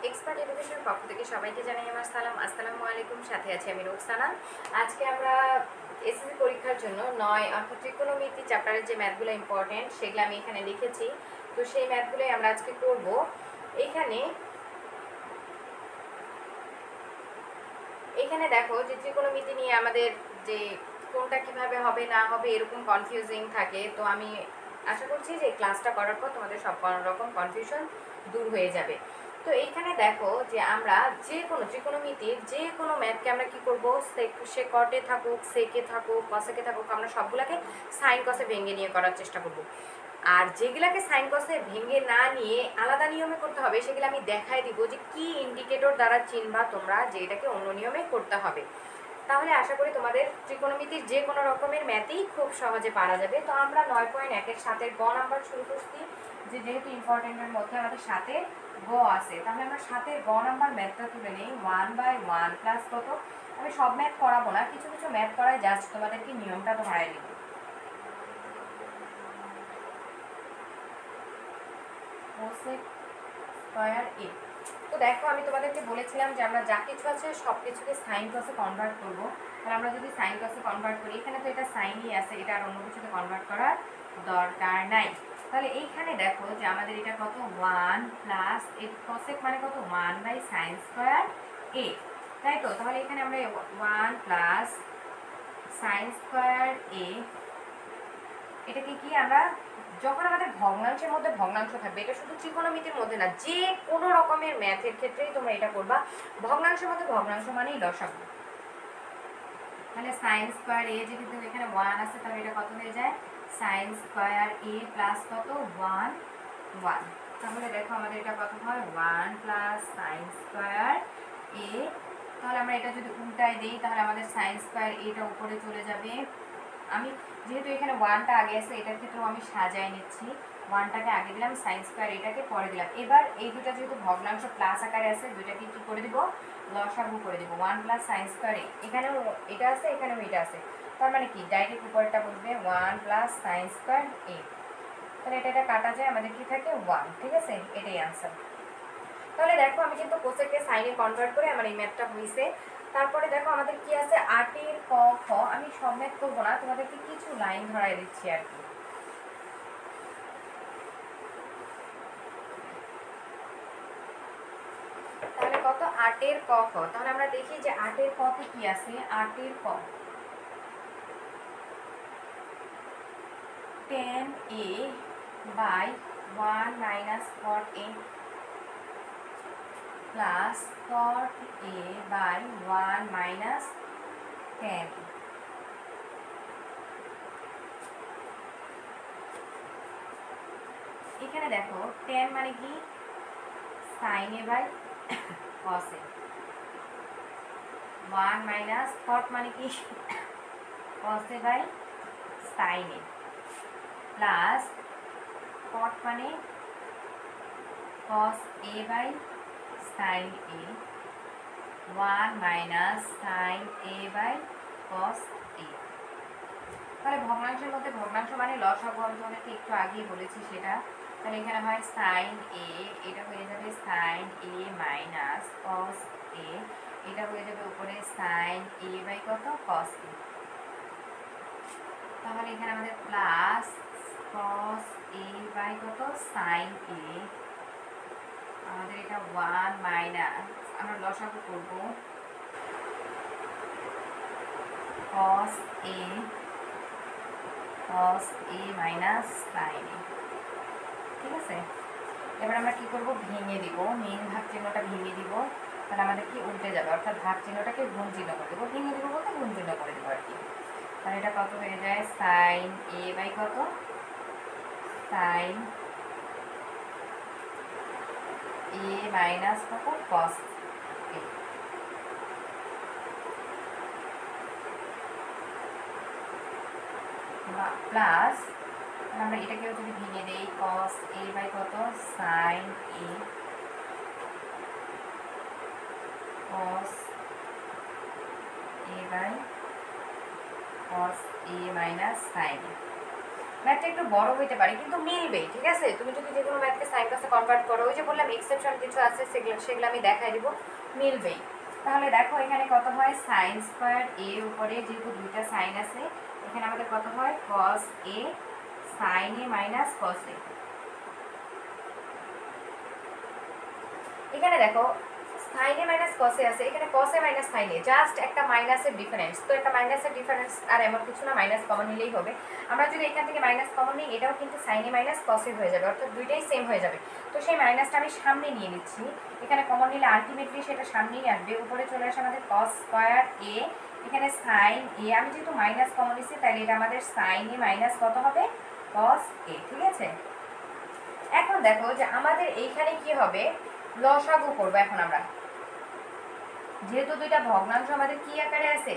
Expert এডুকেশনের পক্ষ থেকে সবাইকে জানাই আমার সালাম। আসসালামু আলাইকুম। সাথে আছি আমি রোকসানা। আজকে আমরা এসএসসি পরীক্ষার জন্য 9 অর্থাৎ ত্রিকোণমিতি চ্যাপ্টারের যে ম্যাথগুলো ইম্পর্টেন্ট সেগুলো আমি এখানে লিখেছি। তো সেই ম্যাথগুলোই আমরা আজকে করব। এখানে দেখো যে ত্রিকোণমিতি নিয়ে আমাদের যে কোনটা কিভাবে হবে না হবে এরকম কনফিউজিং থাকে। তো আমি আশা করছি যে ক্লাসটা করার পর তোমাদের সব রকম কনফিউশন দূর হয়ে যাবে। তো এইখানে দেখো যে আমরা যে কোনো ত্রিকোণমিতির যে কোনো ম্যাথকে আমরা কি করব, সে কটে থাকুক, সেকে থাকুক, কসেকে থাকুক, আমরা সবগুলোকে সাইন কসে ভেঙে নিয়ে করার চেষ্টা করব। আর যেগুলাকে সাইন কসে ভেঙে না নিয়ে আলাদা নিয়মে করতে হবে সেগুলো আমি দেখাই দিব যে কি ইন্ডিকেটর দ্বারা চিনবা তোমরা যে এটাকে অন্য নিয়মে করতে হবে। তাহলে আশা করি তোমাদের ত্রিকোণমিতির যে কোনো রকমের ম্যাথই খুব সহজে পারা যাবে। তো আমরা 9.1-এর সাথে গ নাম্বার শুরু করছি, যে যেহেতু ইম্পর্টেন্টের মধ্যে আমাদের সাথে গ আছে, তাহলে আমরা সাথে গ নাম্বার ম্যাথটা তুলে নিই। 1/1 প্লাস কত, আমি সব ম্যাথ করাবো না, কিছু কিছু ম্যাথ করাই জাস্ট তোমাদেরকে নিয়মটা ধরাই দিব। কোসেক স্কয়ার এ। তো দেখো আমি তোমাদেরকে বলেছিলাম যে আমরা যা কিছু আছে সব কিছুকে সাইন কসে কনভার্ট করবো। তাহলে আমরা যদি সাইন কসে কনভার্ট করি, এখানে তো এটা সাইনই আছে, এটা আর অন্য কিছুতে কনভার্ট করার দরকার নাই। তাহলে এইখানে দেখো যে আমাদের এটা কত, 1 প্লাস কসেক মানে কত, 1/sin স্কয়ার এ, তাই তো। তাহলে এখানে আমরা 1 প্লাস সাইন স্কয়ার এ, এটাকে কি আমরা যখন আমাদের ভগ্নাংশের মধ্যে ভগ্নাংশ থাকবে, এটা শুধু ত্রিকোণমিতির মধ্যে না, যে কোনো রকমের ম্যাথের ক্ষেত্রেই তোমরা এটা করবা, ভগ্নাংশের মধ্যে ভগ্নাংশ মানেই লসাগু। তাহলে সাইন স্কয়ার এ যেহেতু এখানে 1 আছে, তাহলে এটা কত হয়ে যায়, সাইন স্কয়ার এ প্লাস কত, 1 1। তাহলে দেখো আমাদের এটা কত হয়, 1 প্লাস সাইন স্কয়ার এ। তাহলে আমরা এটা যদি উল্টাই দিই, তাহলে আমাদের সাইন স্কয়ার এটা উপরে চলে যাবে। আমি যেহেতু এখানে 1টা আগে আছে, এটার ক্ষেত্রেও আমি সাজাই নিচ্ছি। 1টাকে আগে দিলাম, সাইন স্কয়ার এটাকে পরে দিলাম। এবার এই দুটো যেহেতু ভগ্নাংশ প্লাস আকারে আছে, দুইটাকে কি করে দিব, লসাগু করে দিব। 1 প্লাস সাইন স্কয়ার এ, এখানেও এটা আছে, এখানেও এটা আছে, তার মানে কি ডাইরেক্ট উপরেরটা বসবে 1 প্লাস সাইন স্কয়ার এ। তাহলে এটা কাটা যায়, আমাদের কি থাকে 1, ঠিক আছে, এটাই আনসার। তাহলে দেখো আমি কিন্তু কোসেককে সাইনে কনভার্ট করে আমার এই ম্যাথটা হয়েছে। তারপরে দেখো আমাদের কি আছে, 8-এর ক খ। আমি সব ম্যাথ করবো না, তোমাদেরকে কিছু লাইন ধরাই দিচ্ছি আর কি। তাহলে কত, 8-এর ক খ। তাহলে আমরা দেখি যে 8-এর ক তে কি আছে। 8-এর ক, tan a by 1 minus cot a plus cot a by 1 minus tan a। এখানে দেখো tan মানে কি, sin a by cos a, 1 minus cot মানে কি, cos a by sin a, plus cot মানে cos a by sin a, 1 minus sin a by cos a। তাহলে ভগ্নাংশের মধ্যে ভগ্নাংশ মানে লসাগু, আমি তোমাদেরকে একটু আগেই বলেছি সেটা। তাহলে এখানে হয় সাইন এ, এটা হয়ে যাবে সাইন এ মাইনাস কস এ, এটা হয়ে যাবে উপরে সাইন এ বাই কত, কস এ। তাহলে এখানে আমাদের প্লাস কস এ বাই কত, সাইন এ। আমাদের এটা 1 মাইনাস, আমরা লসাগু করব, কস এ cos a minus sin a, ঠিক আছে। এবার আমরা কি করব, ভেঙে দিব, মেন ভাগ চিহ্নটা ভেঙে দিব। তাহলে আমাদের কি উল্টে যাবে, অর্থাৎ ভাগ চিহ্নটাকে গুণ চিহ্ন করে দেবো, ভেঙে দিব বলতে গুণ চিহ্ন করে দেবো আর কি। তাহলে এটা কত হয়ে যায়, সাইন এ বাই কত, সাইন এ মাইনাস কত, কস এ। প্লাস আমরা এটাকেও যদি ভেঙে দেই, cos a বাই কত, sin a cos a বাই cos a minus sin a। ম্যাথটা একটু বড় হইতে পারে কিন্তু মিলবে, ঠিক আছে? তুমি যদি যে কোনো ম্যাথকে সাইন কসে কনভার্ট করো, ওই যে বললাম এক্সেপশন কিছু আছে, সেগুলো আমি দেখাই দিব, মিলবেই। তাহলে দেখো এখানে কত হয়, সাইন স্কোয়ার এ উপরে যেহেতু দুইটা সাইন আছে, এখানে আমাদের কত হয় কস এ সাইন এ মাইনাস কস এ। এখানে দেখো সাইনে মাইনাস কসে আছে, এখানে কসে মাইনাস সাইনে, জাস্ট একটা মাইনাসের ডিফারেন্স। তো একটা মাইনাসের ডিফারেন্স আর এমন কিছু না, মাইনাস কমন নিলেই হবে। আমরা যদি এখান থেকে মাইনাস কমন নিই, এটাও কিন্তু সাইনে মাইনাস কসে হয়ে যাবে, অর্থাৎ দুইটাই সেম হয়ে যাবে। তো সেই মাইনাসটা আমি সামনে নিয়ে নিচ্ছি, এখানে কমন নিলে আলটিমেটলি সেটা সামনেই আসবে। উপরে চলে আসে আমাদের কস স্কোয়ার এ, এখানে সাইন এ, আমি যেহেতু মাইনাস কমন নিচ্ছি তাহলে এটা আমাদের সাইন এ মাইনাস কত হবে, কস এ, ঠিক আছে? এখন দেখো যে আমাদের এইখানে কি হবে, লসাগু করবো এখন আমরা। যেহেতু দুইটা ভগ্নাংশ আমাদের কি আকারে আছে,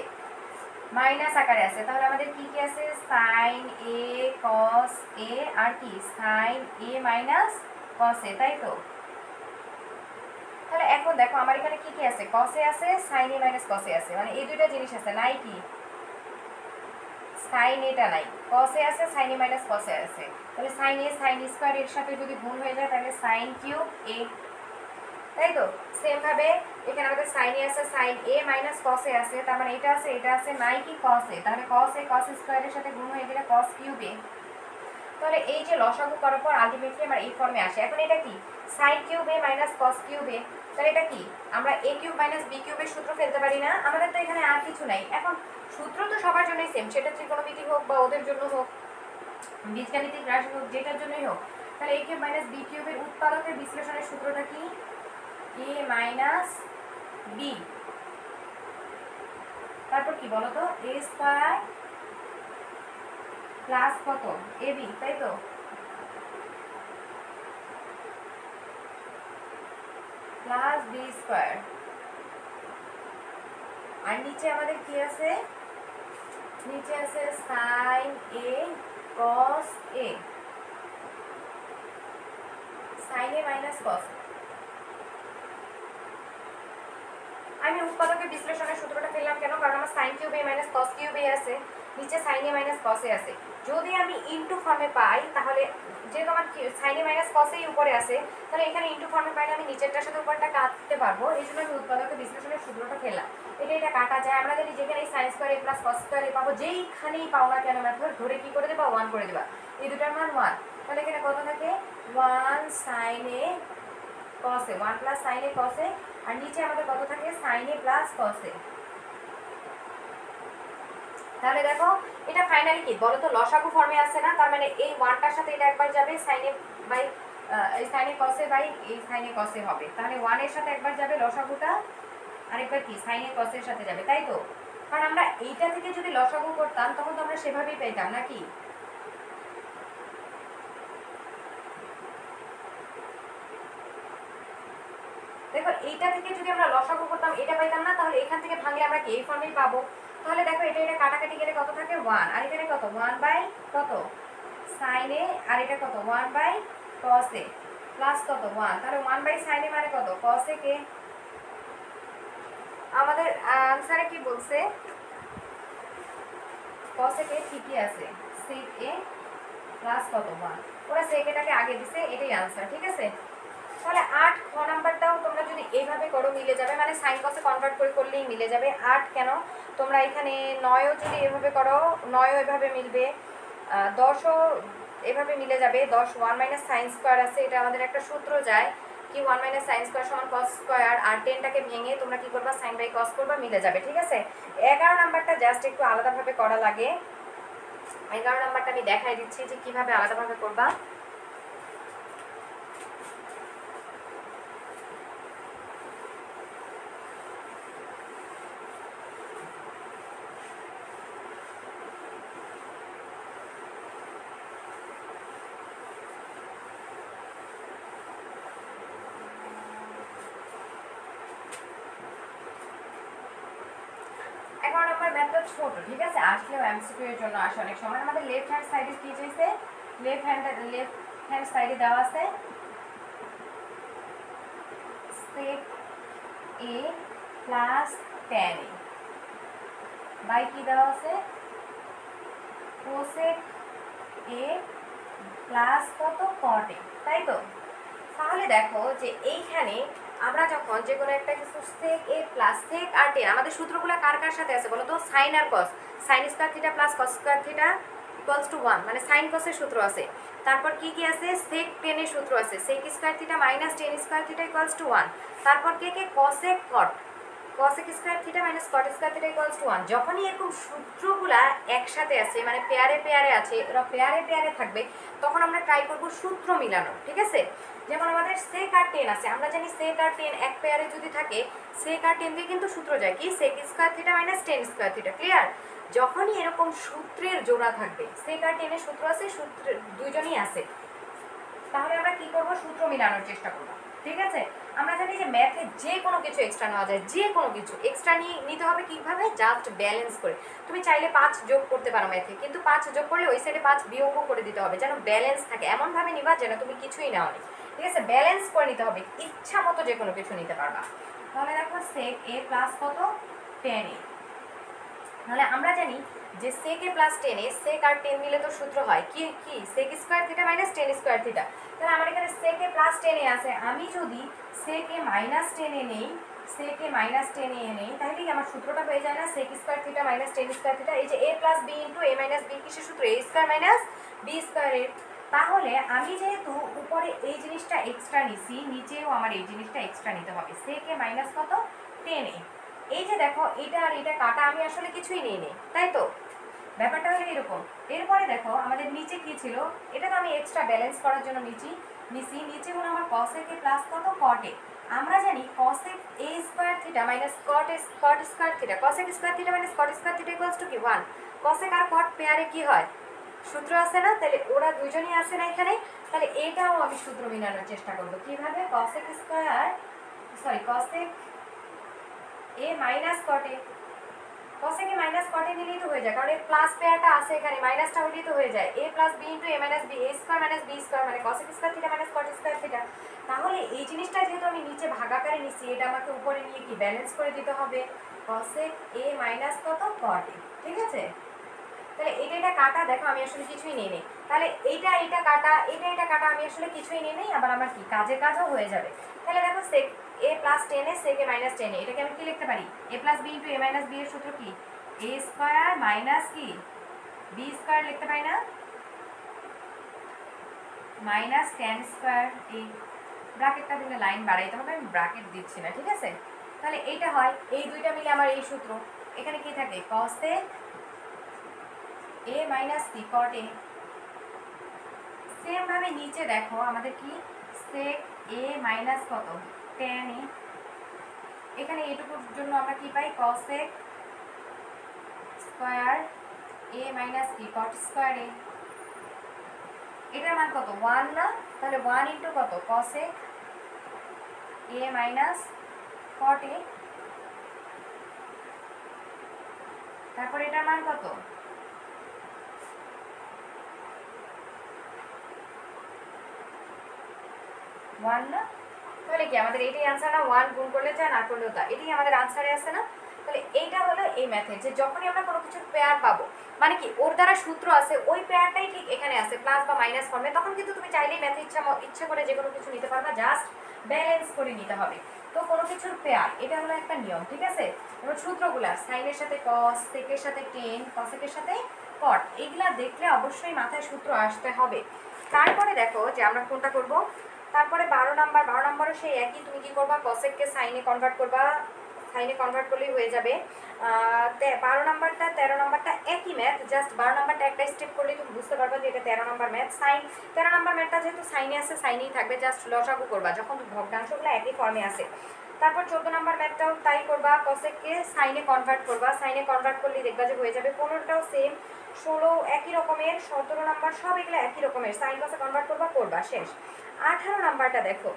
মাইনাস আকারে আছে, তাহলে আমাদের কি কি আছে, সাইন এ কস এ আর কি সাইন এ মাইনাস কস এ, তাই তো? তাহলে এখন দেখো আমার এখানে কি কি আছে, কস এ আছে, সাইন এ মাইনাস কস এ আছে, মানে এই দুইটা জিনিস আছে, নাই কি সাইন এটা নাই, কস এ আছে, সাইন এ মাইনাস কস এ আছে। তাহলে সাইন এ সাইন স্কোয়ার এর সাথে যদি গুণ হয়ে যায় তাহলে সাইন কিউব এ, তাই তো? সেম ভাবে এখানে আমাদের সাইন এ আছে, সাইন এ মাইনাস কস এ আছে, তার মানে এটা আছে নাই কি কস এ, তাহলে কস এ কস স্কোয়ারের সাথে গুণ হয়ে গেলে কস কিউব এ। তাহলে এই যে লসাগু করার পর আলটিমেটলি আমার এই ফর্মে আসে। এখন এটা কি সাইন কিউব এ মাইনাস কস কিউব এ, তাহলে এটা কি আমরা এ কিউব মাইনাস বি কিউবের সূত্র ফেলতে পারি না? আমাদের তো এখানে আর কিছু নাই। এখন সূত্র তো সবার জন্যই সেম, সেটা ত্রিকোণমিতি হোক বা ওদের জন্য হোক, বীজগাণিতিক রাশি হোক, যেটার জন্যই হোক। তাহলে এ কিউব মাইনাস বি কিউবের উৎপাদকের বিশ্লেষণের সূত্রটা কি, এ মাইনাস বি, তারপর কি বলতো এ স্কয়ার প্লাস কত এ বি, তাই তো? প্লাস বি স্কয়ার, আর নিচে আমাদের কি আছে, নিচে আছে sign A cos A, sign A minus cos. আমি উৎপাদকের বিশ্লেষণের সূত্রটা ফেললাম কেন, কারণ আমার সাইন কিউব এ মাইনাস কস কিউব এ আছে, নিচে সাইন এ মাইনাস কস এ আছে। যদি আমি ইনটু ফর্মে পাই তাহলে, যেহেতু আমার সাইন এ মাইনাস কস এই উপরে আছে, তাহলে এখানে ইনটু ফর্মে পাইলে আমি নিচেরটার সাথে উপরটা কাটতে পারবো, এই জন্য আমি উৎপাদকের বিশ্লেষণের সূত্রটা ফেললাম। এটা কাটা যায়, আমরা যদি যেখানে সাইন স্কোয়ার এ প্লাস কস স্কোয়ার এ পাবো, যেইখানেই পাও না কেন মেথড ধরে কি করে দেবা, 1 করে দেবা, এই দুটার মান 1। তাহলে এখানে কত থাকে 1 sign A cos A, 1 plus sign A cos এ, আর নিচে আমাদের কত থাকে সাইন এ প্লাস কস এ। তাহলে দেখো এটা ফাইনালি কি বলো তো, লসাগু ফর্মে আছে না, তার মানে এই 1টার সাথে এটা একবার যাবে, সাইন এ বাই এই sine A cos A by এই সাইন এ কস এ হবে, তাহলে 1 এর সাথে একবার যাবে লসাগুটা, আরেকবার কি সাইন এ কস এর সাথে যাবে, তাই তো? কারণ আমরা এইটা থেকে যদি লসাগু করতাম তখন তো আমরা সেভাবেই পেতাম নাকি। দেখো এইটা থেকে যদি আমরা লসাগু করতাম এটা পাইতাম না, তাহলে এখান থেকে ভাঙলে আমরা কি এই ফর্মেই পাবো। তাহলে দেখো এটা কাটাকাটি গেলে কত থাকে 1, আর এখানে কত 1 বাই কত সাইন এ, আর এটা কত 1 বাই কস এ প্লাস কত 1, তাহলে 1 বাই সাইন এ মানে কত কস এ কে। আমাদের আনসারে কি বলছে, কস এ কে ঠিকই আছে, সেক এ প্লাস কত 1, ওরা সেক এটাকে আগে দিছে, এটাই আনসার, ঠিক আছে? তাহলে 8 খ নাম্বারটাও তোমরা যদি এইভাবে করো মিলে যাবে, মানে সাইন কসে কনভার্ট করে করলেই মিলে যাবে। 8 কেন, তোমরা এখানে 9ও যদি এভাবে করো 9ও এভাবে মিলবে, 10ও এভাবে মিলে যাবে। 10 1 মাইনাস সাইন স্কোয়ার আছে, এটা আমাদের একটা সূত্র যায় কি 1 মাইনাস সাইন স্কোয়ার সমান কস স্কোয়ার, আর 10টাকে ভেঙে তোমরা কি করবা সাইন বাই কস করবা, মিলে যাবে, ঠিক আছে? 11 নাম্বারটা জাস্ট একটু আলাদাভাবে করা লাগে, 11 নাম্বারটা আমি দেখাই দিচ্ছি যে কিভাবে আলাদাভাবে করবা। ম্যাথটা ছোট, ঠিক আছে, আসলেও এমসিকিউ এর জন্য আসে অনেক সময়। আমাদের লেফট হ্যান্ড সাইডে কি চাইছে, লেফট হ্যান্ড সাইডে দেওয়া আছে সেক এ প্লাস ট্যান এ বাই কি দেওয়া আছে কোসেক এ প্লাস কত কট এ, তাই তো? তাহলে দেখো যে এইখানে আমরা যখন যে কোনো একটা কিছু সেক এ প্লাস সেক আর টেন, আমাদের সূত্রগুলো কার কার সাথে আছে বলো তো? সাইন আর cos. Sine square theta plus cos square theta equals to 1, মানে সাইন কসের সূত্র আছে। তারপর কি কি আছে? সেক টেনের সূত্র আছে, sec square theta minus tan square theta equals to 1। তারপর কে কে? Cosec cot, cosec square theta minus cot square theta equals to 1। যখনই এরকম সূত্রগুলা একসাথে আছে, মানে পেয়ারে পেয়ারে আছে, এরা পেয়ারে পেয়ারে থাকবে, তখন আমরা ট্রাই করব সূত্র মিলানো, ঠিক আছে? যেমন আমাদের sec আর tan আছে, আমরা জানি sec আর tan এক পেয়ারে যদি থাকে, sec আর tan দিয়ে কিন্তু সূত্র যায় কি? sec square theta minus tan square theta, clear? যখনই এরকম সূত্রের জোড়া থাকবে, sec আর tan এর সূত্র আছে, সূত্র দুইজনই আছে, তাহলে আমরা কি করব? সূত্র মিলানোর চেষ্টা করব, ঠিক আছে? আমরা জানি যে ম্যাথে যে কোনো কিছু এক্সট্রা নেওয়া যায়, যে কোনো কিছু এক্সট্রা নিতে হবে কিভাবে? জাস্ট ব্যালেন্স করে। তুমি চাইলে 5 যোগ করতে পারো ম্যাথে, কিন্তু 5 যোগ করলে ওই সাইডে 5 বিয়োগও করে দিতে হবে, যেন ব্যালেন্স থাকে। এমনভাবে নিবা যেন তুমি কিছুই নাও নি, ঠিক আছে? ব্যালেন্স করে নিতে হবে, ইচ্ছা মতো যে কোনো কিছু নিতে পারবা। তাহলে দেখো sec a প্লাস কত? tan a। তাহলে আমরা জানি যে sec a plus tan a, sec আর tan মিলে তো সূত্র হয় কি কি? sec square theta minus tan square theta. তাহলে আমার এখানে sec a plus tan a আছে, আমি যদি sec a minus tan a নেই, sec a minus tan a নেই, তাহলে কি আমার সূত্রটা হয়ে যায় না? sec square theta minus tan square theta. এই যে a plus b into a minus b কিসের সূত্র? a square minus b স্কয়ারের। তাহলে আমি যেহেতু উপরে এই জিনিসটা এক্সট্রা নিছি, নিচেও আমার এই জিনিসটা এক্সট্রা নিতে হবে। sec a মাইনাস কত? tan a। এই যে দেখো এটা আর এটা কাটা, আমি আসলে কিছুই নেই নেই, তাই তো? ব্যাপারটা হলো এরকম। এরপরে দেখো আমাদের নিচে কি ছিল? এটা তো আমি এক্সট্রা ব্যালেন্স করার জন্য নিচে হলো আমার cosec a প্লাস কত? cot a। আমরা জানি cosec a square theta minus cot square theta, cosec square theta minus cot square theta equals to কি? 1। cosec আর cot পেয়ারে কি হয়? সূত্র আছে না? তাহলে ওরা দুইজনই আছে না এখানে? তাহলে এটাও আমি সূত্র মিলানোর চেষ্টা করব। কিভাবে? cosec a minus cot a, cosec a minus cot a নিলেই তো হয়ে যায়, কারণ এর প্লাস পেয়ারটা আছে এখানে, মাইনাসটা হলেই তো হয়ে যায়। a plus b into a minus b, a square minus b square, মানে cosec square theta minus cot square theta. তাহলে এই জিনিসটা যেহেতু আমি নিচে ভাগাকারে নিচ্ছি, এটা আমাকে উপরে নিয়ে কি ব্যালেন্স করে দিতে হবে? cosec a মাইনাস কত? cot a, ঠিক আছে? তাহলে এটা কাটা, দেখো আমি আসলে কিছুই নেই নেই। তাহলে এটা কাটা, এটা কাটা, আমি আসলে কিছুই নেই নেই, আবার আমার কি কাজও হয়ে যাবে। তাহলে দেখো sec a plus tan a, sec a minus tan a, এটাকে আমি কি লিখতে পারি? a plus b into a minus b এর সূত্র কি? a স্কয়ার মাইনাস কি b স্কয়ার লিখতে পারি না? Minus tan square. এই ব্র্যাকেটটা দিলে লাইন বাড়াইতে হবে, আমি ব্র্যাকেট দিচ্ছি না, ঠিক আছে? তাহলে এইটা হয়, এই দুইটা মিলে আমার এই সূত্র। এখানে কি থাকে? cosec a মাইনাস কি? cot a। সেম ভাবে নিচে দেখো আমাদের কি? sec a মাইনাস কত? tan a। এখানে এইটুকুর জন্য আমরা কি পাই? cosec স্কয়ার a মাইনাস কি? cot square a। এটার মান কত? 1 না? তাহলে 1 ইনটু কত? cosec a minus cot a। তারপর এটার মান কত? 1 না? তাহলে কি আমাদের এটাই আনসার না? 1 গুণ করলে যা, না করলেও তা, এটাই আমাদের আনসারে আছে না? তাহলে এইটা হলো এই মেথড, যে যখনই আমরা কোনো কিছুর পেয়ার পাবো, মানে কি ওর দ্বারা সূত্র আছে, ওই পেয়ারটাই ঠিক এখানে আছে প্লাস বা মাইনাস ফর্মে, তখন কিন্তু তুমি চাইলেই ম্যাথে ইচ্ছা করে যে কোনো কিছু নিতে পারবা, জাস্ট ব্যালেন্স করে নিতে হবে। তো কোনো কিছুর পেয়ার, এটা হলো একটা নিয়ম, ঠিক আছে? এবার সূত্রগুলা সাইনের সাথে cos, সেকের সাথে tan, cosecের সাথে cot, এইগুলা দেখলে অবশ্যই মাথায় সূত্র আসতে হবে। তারপরে দেখো যে আমরা কোনটা করব। তারপরে 12 নম্বরে সেই একই, তুমি কি করবা? cosecকে সাইনে কনভার্ট করবা, সাইনে কনভার্ট করলেই হয়ে যাবে। 12 নাম্বারটা 13 নাম্বারটা একই ম্যাথ, জাস্ট 12 নাম্বারটা একটা স্টেপ করলেই তুমি বুঝতে পারবা যে এটা 13 নাম্বার ম্যাথ। 13 নাম্বার ম্যাথটা যেহেতু সাইনে আছে, সাইনেই থাকবে, জাস্ট লসাগু করবা যখন ভগ্নাংশগুলো একই ফর্মে আছে। তারপর 14 নাম্বার ম্যাথটাও তাই করবা, cosecকে সাইনে কনভার্ট করবা, সাইনে কনভার্ট করলেই দেখবা যে হয়ে যাবে। 15টাও সেম, 16 একই রকমের, 17 নাম্বার সব এগুলো একই রকমের, সাইন কসে কনভার্ট করবা, শেষ। 18 নাম্বারটা দেখো,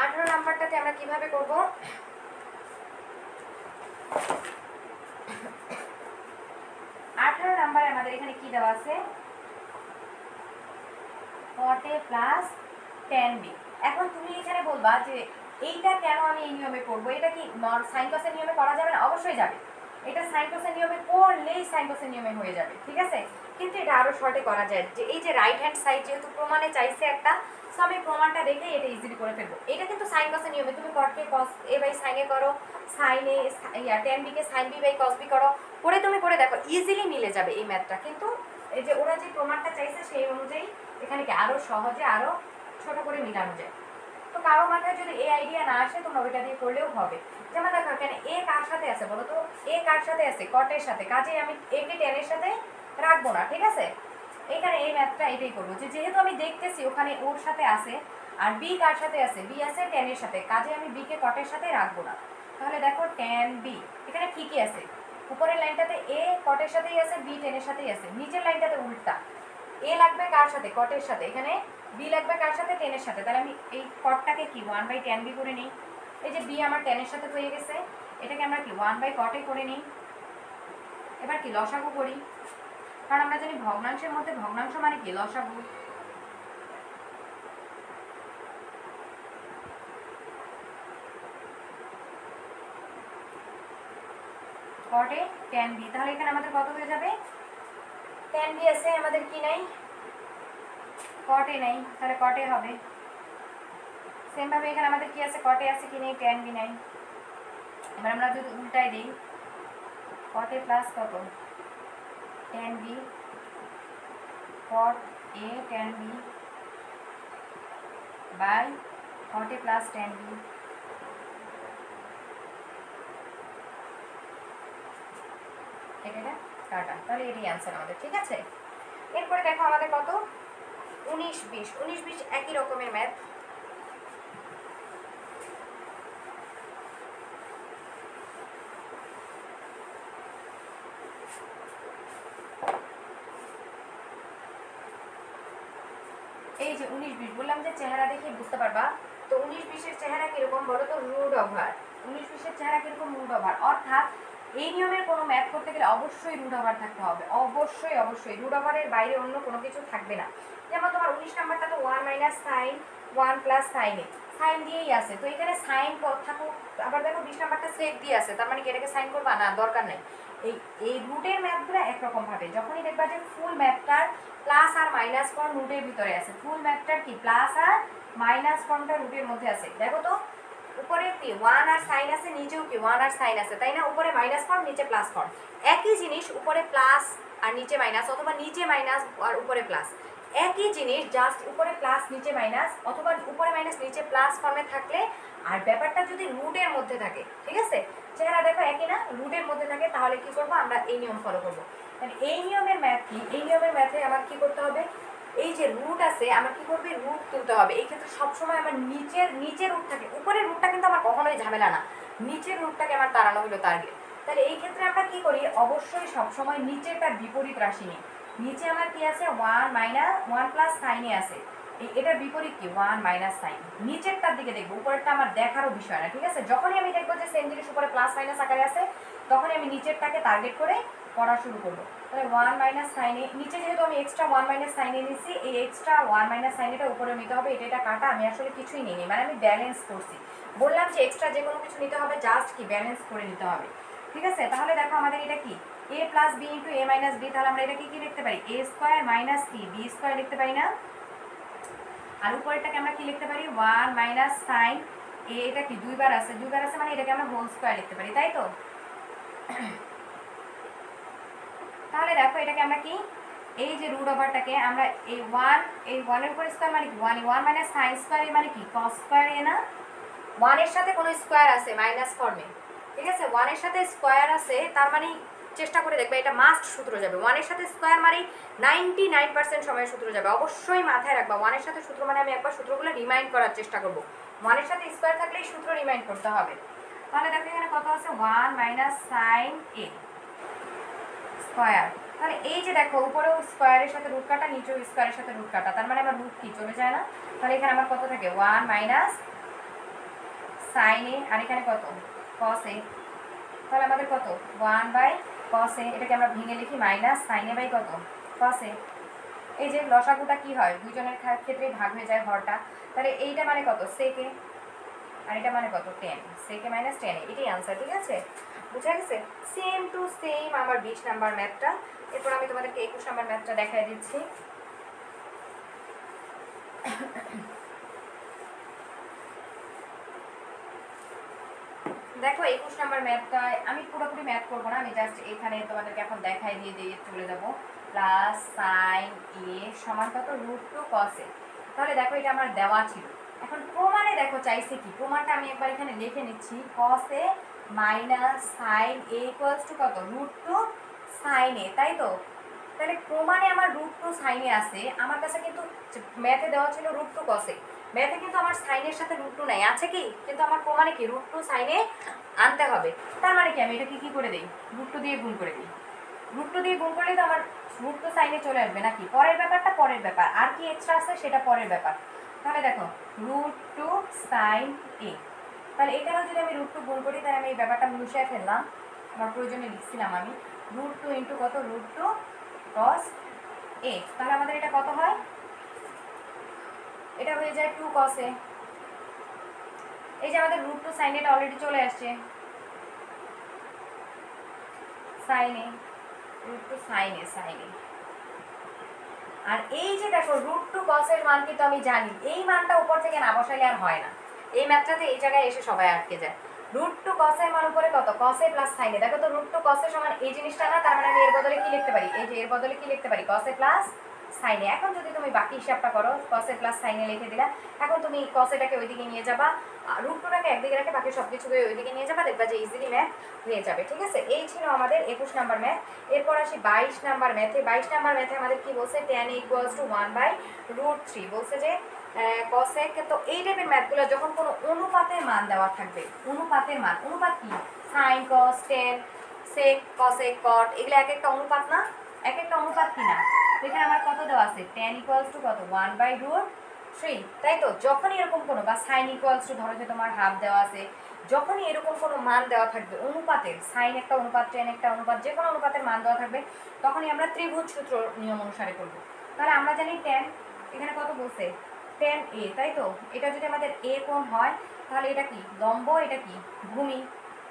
18 নাম্বারটাতে আমরা কিভাবে করব? 18 নাম্বারে আমাদের এখানে কি দেওয়া আছে? cot a plus tan b। এখন তুমি এখানে বলবা যে এইটা কেন আমি এই নিয়মে করব? এটা কি সাইন কসের নিয়মে করা যাবে না? অবশ্যই যাবে। এটা সাইন কসের নিয়মে করলেই সাইন কসের নিয়মে হয়ে যাবে, ঠিক আছে? কিন্তু এটা আরও শর্টে করা যায়, যে এই যে রাইট হ্যান্ড সাইড যেহেতু প্রমাণে চাইছে একটা, সো আমি প্রমাণটা দেখে এটা ইজিলি করে ফেলবো। এটা কিন্তু সাইন কসের নিয়মে, তুমি কটকে কস এ বাই সাইনে করো, সাইনে টেন বিকে sine B by cos B করো, করে তুমি করে দেখো ইজিলি মিলে যাবে এই ম্যাথটা। কিন্তু এই যে ওরা যে প্রমাণটা চাইছে সেই অনুযায়ী এখানে কি আরও সহজে আরও ছোট করে মিলানো যায়। তো কারো মাথায় যদি এই আইডিয়া না আসে তোমরা ওইটা দিয়ে করলেও হবে। যেমন দেখো এখানে এ কার সাথে আছে বলো তো, এ কার সাথে আছে কটের সাথে, কাজেই আমি এ কে টেনের সাথে রাখবো না, ঠিক আছে। এখানে এই ম্যাথটা এটাই করবো, যে যেহেতু আমি দেখতেছি ওখানে ওর সাথে আছে, আর বি কার সাথে আছে, বি আছে টেনের সাথে, কাজে আমি বি কে কটের সাথে রাখবো না। তাহলে দেখো টেন বি এখানে ঠিকই আছে, উপরের লাইনটাতে এ কটের সাথেই আছে, বি টেনের সাথেই আছে, নিচের লাইনটাতে উল্টা, এ লাগবে কার সাথে কটের সাথে, এখানে বি লাগবে কার সাথে টেনের সাথে। তাহলে আমি এই কটটাকে কি 1/10 বি করে নিই, এই যে বি আমার টেনের সাথে হয়ে গেছে, এটাকে আমরা কি 1/কটে করে নিই। এবার কি লসাগু করি, কারণ আমরা জানি ভগ্নাংশের মধ্যে ভগ্নাংশ মানে কি লসাগু। কটে 10 বি, তাহলে এখানে আমাদের কত হয়ে যাবে, 10 বি আছে, আমাদের কি নাই কটে নেই, তাহলে কটে হবে। সেমভাবে এখানে আমাদের কি আছে, কটে আছে কি নেই, 10 বি নাই। এবার আমরা যদি উল্টাই দিই, কটে প্লাস কত 10 B, cot A 10 B by কটে প্লাস 10 বি, এটা কাটা, তাহলে এটাই অ্যান্সার আমাদের, ঠিক আছে। এরপরে দেখো আমাদের কত 19 20 একই রকমের ম্যাথ। এই যে 19 20 বললাম যে চেহারা দেখে বুঝতে পারবা। তো 19 20 চেহারা কিরকম বলো তো, রুট ওভার। 19 20 চেহারা কিরকম, রুট ওভার। অর্থাৎ এই নিয়মের কোনো ম্যাথ করতে গেলে অবশ্যই রুট ওভার থাকতে হবে, অবশ্যই রুট ওভারের বাইরে অন্য কোনো কিছু থাকবে না। যেমন তোমার 19 নাম্বারটা তো 1 মাইনাস সাইন 1 প্লাস সাইন এ, সাইন দিয়েই আছে, তো এখানে সাইন থাকুক। আবার দেখো 20 নাম্বারটা সেক দিয়ে আছে, তার মানে কি এটাকে সাইন করবা না, দরকার নেই। এই রুটের ম্যাথগুলো একরকম ভাবে, যখনই দেখবা যে ফুল ম্যাথটার প্লাস আর মাইনাস ফর্ম রুটের ভিতরে আছে, ফুল ম্যাথটার কি প্লাস আর মাইনাস ফর্মটা রুটের মধ্যে আছে। দেখো তো উপরে কি 1 আর সাইন আছে, নিচেও কি 1 আর সাইন আছে, তাই না। উপরে মাইনাস ফর্ম নিচে প্লাস ফর্ম, একই জিনিস, উপরে প্লাস আর নিচে মাইনাস, অথবা নিচে মাইনাস আর উপরে প্লাস, একই জিনিস, জাস্ট উপরে প্লাস নিচে মাইনাস, অথবা উপরে মাইনাস নিচে প্লাস ফর্মে থাকলে, আর ব্যাপারটা যদি রুটের মধ্যে থাকে, ঠিক আছে, চেহারা দেখো একই না, রুটের মধ্যে থাকে, তাহলে কি করবো আমরা এই নিয়ম ফলো করবো। তাহলে এই নিয়মের ম্যাথ কি, এই নিয়মের ম্যাথে আমার কি করতে হবে, এই যে রুট আছে আমার কি করবে, রুট তুলতে হবে। এই ক্ষেত্রে সবসময় আমার নিচের রুট থাকে, উপরের রুটটা কিন্তু আমার কখনোই ঝামেলা না, নিচের রুটটাকে আমার তাড়ানো হলো টার্গেট। তাহলে এই ক্ষেত্রে আমরা কি করি, অবশ্যই সবসময় নিচেরটার বিপরীত রাশি নিই। নিচে আমার কি আছে 1 মাইনাস 1 প্লাস সাইনে আছে, এটার বিপরীত কি 1 মাইনাস সাইন, নিচেরটার দিকে দেখবো, উপরেরটা আমার দেখারও বিষয় না, ঠিক আছে। যখনই আমি দেখবো যে সেম জিনিস উপরে প্লাস মাইনাস আকারে আছে, তখনই আমি নিচেরটাকে টার্গেট করে পড়া শুরু করবো। তাহলে 1 মাইনাস সাইনে, নিচে যেহেতু আমি এক্সট্রা 1 মাইনাস সাইনে নিচ্ছি, এই এক্সট্রা 1 মাইনাস সাইনেটা উপরে নিতে হবে, এটা কাটা, আমি আসলে কিছুই নিইনি, মানে আমি ব্যালেন্স করছি। বললাম যে এক্সট্রা যে কোনো কিছু নিতে হবে, জাস্ট কি ব্যালেন্স করে নিতে হবে, ঠিক আছে। তাহলে দেখো আমাদের এটা কি a plus B into A minus B, তাহলে আমরা এটাকে কি লিখতে পারি, এ স্কোয়ার মাইনাস কি বি স্কোয়ার লিখতে পারি না। আর উপরেরটাকে আমরা কি লিখতে পারি 1 মাইনাস সাইন এ, এটা কি দুইবার আছে মানে এটাকে আমরা হোল স্কোয়ার লিখতে পারি, তাই তো। তাহলে দেখো এটাকে আমরা কি, এই যে রুট ওভারটাকে আমরা এই 1 এর উপর স্কোয়ার মানে কি 1 মাইনাস সাইন স্কোয়ার মানে কি কস স্কোয়ার এ না, 1 এর সাথে কোনো স্কোয়ার আছে মাইনাস ফর্মে, ঠিক আছে। 1 এর সাথে স্কোয়ার আছে, তার মানে চেষ্টা করে দেখবে এটা মাস্ট সূত্র যাবে, 1 এর সাথে স্কোয়ার মানে 99% সময় সূত্র যাবে, অবশ্যই মাথায় রাখবা। 1 এর সাথে সূত্র মানে আমি একবার সূত্রগুলো রিমাইন্ড করার চেষ্টা করব, 1 এর সাথে স্কোয়ার থাকলে এই সূত্র রিমাইন্ড করতে হবে। তাহলে দেখো এখানে কত আছে 1 মাইনাস সাইন এ স্কোয়ার, তাহলে এই যে দেখো উপরেও স্কোয়ারের সাথে রুট কাটা, নিচেও স্কোয়ারের সাথে রুট কাটা, তার মানে আমার রুট কি চলে যায় না। তাহলে এখানে আমার কত থাকে 1 মাইনাস সাইন এ, আর এখানে কত কস এ, তাহলে আমাদের কত 1 বাই কস এ, এটাকে আমরা ভেঙে লিখি মাইনাস সাইন এ বাই কত কস এ। এই যে লসাগুটা কি হয়, দুইজনের ক্ষেত্রে ভাগ হয়ে যায় হরটা, তাহলে এইটা মানে কত সেক এ, আর এটা মানে কত 10, সেকে মাইনাস 10, এটাই আনসার। ঠিক আছে, বুঝা গেছে? সেম টু সেম আমার 20 নাম্বার ম্যাথটা। এরপর আমি তোমাদেরকে 21 নাম্বার ম্যাথটা দেখাই দিচ্ছি। দেখো 21 নাম্বার ম্যাথটা আমি পুরোপুরি ম্যাথ করবো না, আমি জাস্ট এখানে তোমাদেরকে এখন দেখাই দিয়ে চলে যাবো। প্লাস সাইন এ সমান কত √2 cos a। তাহলে দেখো এটা আমার দেওয়া ছিল, এখন প্রমাণে দেখো চাইছে কি, প্রমাণটা আমি একবার এখানে লিখে নিচ্ছি। cos a minus sine A equals to কত √2 সাইন এ, তাই তো? তাহলে প্রমাণে আমার √2 সাইনে আছে, আমার কাছে কিন্তু ম্যাথে দেওয়া ছিল √2 cos a। ম্যাথে কিন্তু আমার সাইনের সাথে √2 নাই, আছে কি? কিন্তু আমার প্রমাণে কি √2 সাইনে আনতে হবে। তার মানে কি আমি এটাকে কি করে দিই, √2 দিয়ে গুণ করে দিই। √2 দিয়ে গুণ করলে তো আমার √2 সাইনে চলে আসবে নাকি? পরের ব্যাপারটা পরের ব্যাপার, আর কি এক্সট্রা আছে সেটা পরের ব্যাপার। তাহলে দেখো √2 সাইন এ, তাহলে এখানেও যদি আমি √2 গুণ করি তাহলে আমি এই ব্যাপারটা মুছিয়ে ফেললাম, আমার প্রয়োজনে লিখছিলাম আমি √2 ইন্টু কত √2 cos a। তাহলে আমাদের এটা কত হয়, এটা হয়ে যায় 2 cos a। এই যে আমাদের √2 সাইন এটা অলরেডি চলে আসছে, সাইন এ √2 সাইন এ। আর এই যে দেখো √2 cos এর মান কিন্তু আমি জানি, এই মানটা উপর থেকে না বসাইলে আর হয় না। এই ম্যাথটাতে এই জায়গায় এসে সবাই আটকে যায়। √2 cos এর মান উপরে কত cos a plus sin a। দেখো তো √2 cos এর সমান এই জিনিসটা না, তার মানে আমি এর বদলে কি লিখতে পারি, এই যে এর বদলে কি লিখতে পারি cos a plus sin a। এখন যদি তুমি বাকি হিসাবটা করো cos a plus sin a লিখে দিলা, এখন তুমি cos এটাকে ওইদিকে নিয়ে যাবা, √2টাকে একদিকে রেখে বাকি সব কিছুকে ওইদিকে নিয়ে যাবা, দেখবা যে ইজিলি ম্যাথ হয়ে যাবে। ঠিক আছে, এই ছিল আমাদের 21 নাম্বার ম্যাথ। এরপর আসি 22 নাম্বার ম্যাথে। 22 নাম্বার ম্যাথে আমাদের কি বলছে, tan a = 1/√3 বলছে যে cosec। তো এই টাইপের ম্যাথগুলো যখন কোনো অনুপাতের মান দেওয়া থাকবে, অনুপাতের মান, অনুপাত কি sin cos tan sec cosec cot, এগুলো এক একটা অনুপাত না, এক একটা অনুপাত কি না? এখানে আমার কত দেওয়া আছে, tan = কত 1/√3, তাই তো? যখনই এরকম কোনো বা sin = ধরো যে তোমার হাফ দেওয়া আছে, যখনই এরকম কোনো মান দেওয়া থাকবে অনুপাতের, sin একটা অনুপাত tan একটা অনুপাত, যে কোনো অনুপাতের মান দেওয়া থাকবে, তখনই আমরা ত্রিভুজ সূত্র নিয়ম অনুসারে করব। তাহলে আমরা জানি tan, এখানে কত বলছে tan a, তাই তো? এটা যদি আমাদের a কোণ হয় তাহলে এটা কি লম্ব, এটা কি ভূমি,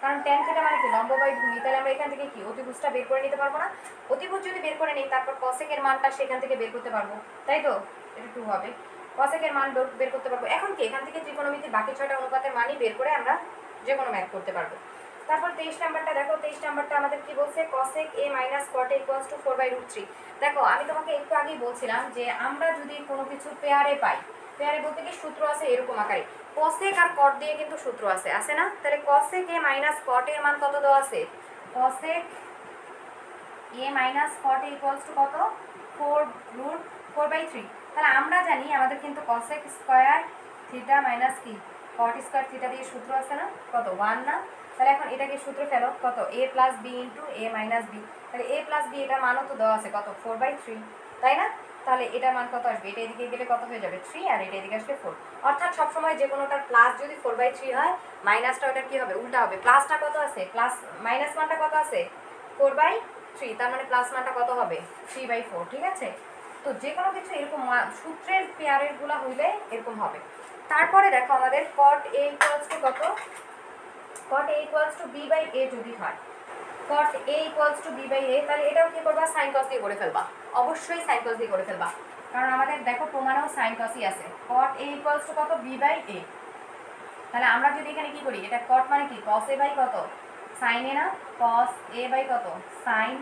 কারণ tan থিটা মানে কি লম্ব বাই ভূমি। তাহলে আমরা এখান থেকে কি অতিভুজটা বের করে নিতে পারবো না? অতিভুজ যদি বের করে নিই তারপর cosec এর মানটা সেখান থেকে বের করতে পারবো, তাই তো? এটা 2 হবে, cosec এর মান বের করতে পারবো। এখন কি এখান থেকে ত্রিকোণমিতির বাকি 6টা অনুপাতের মানই বের করে আমরা যে কোনো ম্যাথ করতে পারবো। তারপর 23 নাম্বারটা দেখো, 23 নাম্বারটা আমাদের কি বলছে, cosec a minus cot a = 4/√3। দেখো আমি তোমাকে একটু আগেই বলছিলাম যে আমরা যদি কোনো কিছু পেয়ারে পাই, পেয়ারে বলতে কি সূত্র আছে এরকম আকারে, cosec আর cot দিয়ে কিন্তু সূত্র আছে না? তাহলে cosec a minus cot এর মান কত দেওয়া আছে, cosec a minus cot a = কত 4√4/3। তাহলে আমরা জানি আমাদের কিন্তু cosec স্কয়ার থিটা মাইনাস কি cot স্কয়ার থিটা দিয়ে সূত্র আছে না, কত 1 না? তাহলে এখন এটাকে সূত্র ফেলো, কত a plus b into a minus b। তাহলে a প্লাস b এটার মানও তো দেওয়া আছে কত 4/3, তাই না? তাহলে এটার মান কত আসবে, এটা এদিকে গেলে কত হয়ে যাবে 3, আর এটা এদিকে আসলে 4। অর্থাৎ সবসময় যে কোনোটার প্লাস যদি 4/3 হয়, মাইনাসটা ওটার কি হবে, উল্টা হবে। প্লাসটা কত আছে, প্লাস মাইনাস মানটা কত আছে 4/3, তার মানে প্লাস মানটা কত হবে 3/4। ঠিক আছে, তো যে কোনো কিছু এরকম সূত্রের পেয়ারের গুলা হইলে এরকম হবে। তারপরে দেখো আমাদের cot a = কত, cot a = b/a যদি হয়, cot a = b/a, তাহলে এটাও কি করবা, sin cos দিয়ে করে ফেলবা, অবশ্যই sin cos দিয়ে করে ফেলবা, কারণ আমাদের দেখো প্রমাণেও sin cosই আছে। cot a = কত b/a। তাহলে আমরা যদি এখানে কি করি, এটা cot মানে কি cos a বাই কত sin a না, cos a বাই কত sin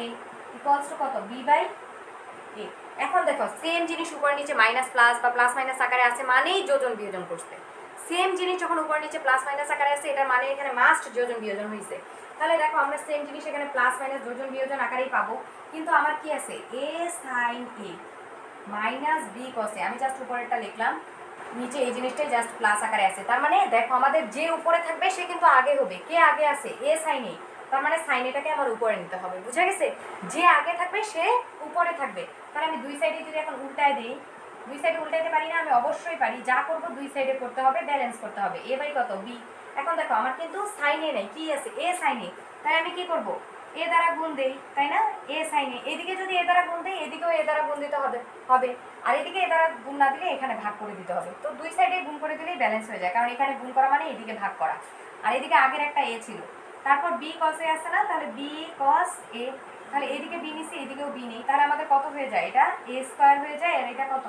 a = কত b/a। এখন দেখো সেম জিনিস উপর নিচে মাইনাস প্লাস বা প্লাস মাইনাস আকারে আছে মানেই যোজন বিয়োজন করতে। সেম জিনিস যখন উপর নিচে প্লাস মাইনাস আকারে আছে, এটার মানে এখানে মাস্ট যোজন বিয়োজন হয়েছে। তাহলে দেখো আমরা সেম জিনিস এখানে প্লাস মাইনাস যোজন বিয়োজন আকারেই পাবো, কিন্তু আমার কি আছে a sin a minus b cos a। আমি জাস্ট উপরেরটা লিখলাম, নিচে এই জিনিসটাই জাস্ট প্লাস আকারে আছে। তার মানে দেখো আমাদের যে উপরে থাকবে সে কিন্তু আগে হবে, কে আগে আছে a sin a, তার মানে সাইন এটাকে আমার উপরে নিতে হবে, বুঝা গেছে? যে আগে থাকবে সে উপরে থাকবে। তাহলে আমি দুই সাইডে যদি এখন উল্টায় দিই, দুই সাইডে উল্টাইতে পারি না? আমি অবশ্যই পারি। যা করব দুই সাইডে করতে হবে, ব্যালেন্স করতে হবে। a বাই কত b। এখন দেখো আমার কিন্তু সাইন এ নেই, কি আছে a sin a, তাই আমি কি করব এ দ্বারা গুণ দেই, তাই না? এ সাইনে এদিকে যদি এ দ্বারা গুণ দেই, এদিকেও এ দ্বারা গুণ দিতে হবে, আর এদিকে এ দ্বারা গুণ না দিলে এখানে ভাগ করে দিতে হবে। তো দুই সাইডে গুণ করে দিলেই ব্যালেন্স হয়ে যায়, কারণ এখানে গুণ করা মানে এদিকে ভাগ করা, আর এদিকে আগের একটা এ ছিল। তারপর বি কস এ আছে না, তাহলে বি কস এ, তাহলে এদিকে বি নিছি, এদিকেও বি নেই, তাহলে আমাদের কত হয়ে যায়? এটা এ স্কোয়ার হয়ে যায়, আর এটা কত?